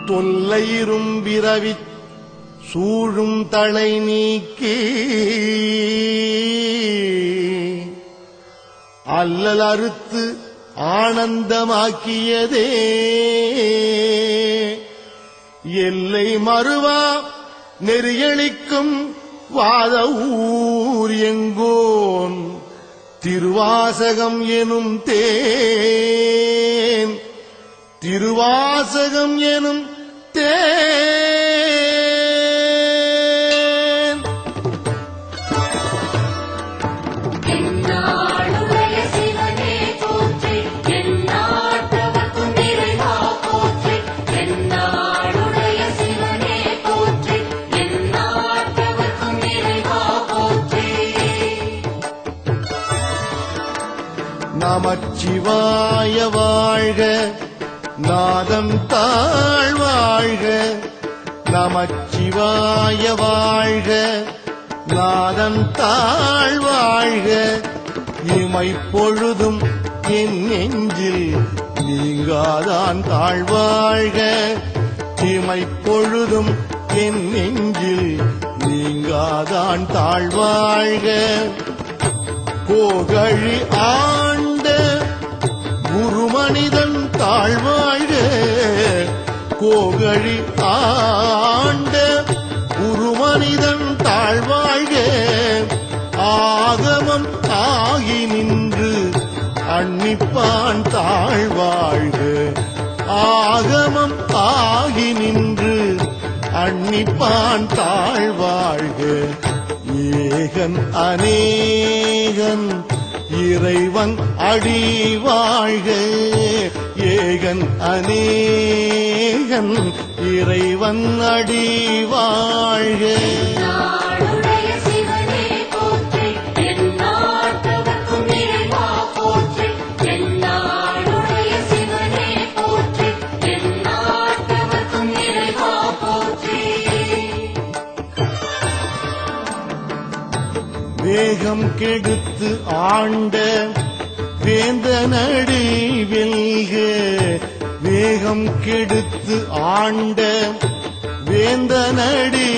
தொல்லையிரும் விரவி சூழும் தலை நீக்கி அல்லல் அறுத்து ஆனந்தமாக்கியதே எல்லை மறுவா நெறியளிக்கும் வாத ஊர் எங்கோன் திருவாசகம் எனும் தேன் திருவாசகம் எனும் தேன் என்னாடுடைய சிவனே போற்றி எந்நாட்டவர்க்கும் இறைவா போற்றி என்னாடுடைய சிவனே போற்றி எந்நாட்டவர்க்கும் இறைவா போற்றி நமச்சிவாய வாழ்க நாதம் தாழ் வாழ்க நமச்சிவாய வாழ்க நாதம் தாழ் வாழ்க இமைப்பொழுதும் என் நெஞ்சில் நீங்காதான் தாழ்வாழ்க இமைப்பொழுதும் என் நெஞ்சில் நீங்காதான் தாழ்வாழ்க கோகழி ஆண்ட குருமனிதன் தாழ்வாழ்க கோகழி ஆண்ட குருமனிதன் தாழ்வாழ்க ஆகமம் ஆகி நின்று அன்னிப்பான் தாழ்வாழ்க ஆகமம் ஆகி நின்று அன்னிப்பான் தாழ்வாழ்க ஏகன் அநேகன் இறைவன் அடி வாழ்க ஏகன் அநேகன் இறைவன் அடி வாழ்க என்னாடுடைய சிவனே போற்றி எந்நாட்டவர்க்கும் இறைவா போற்றி என்னாடுடைய சிவனே போற்றி எந்நாட்டவர்க்கும் இறைவா போற்றி வேகம் கெடுத்து ஆண்ட வேந்தனடி வெல்க வேகம் கெடுத்து ஆண்ட வேந்தனடி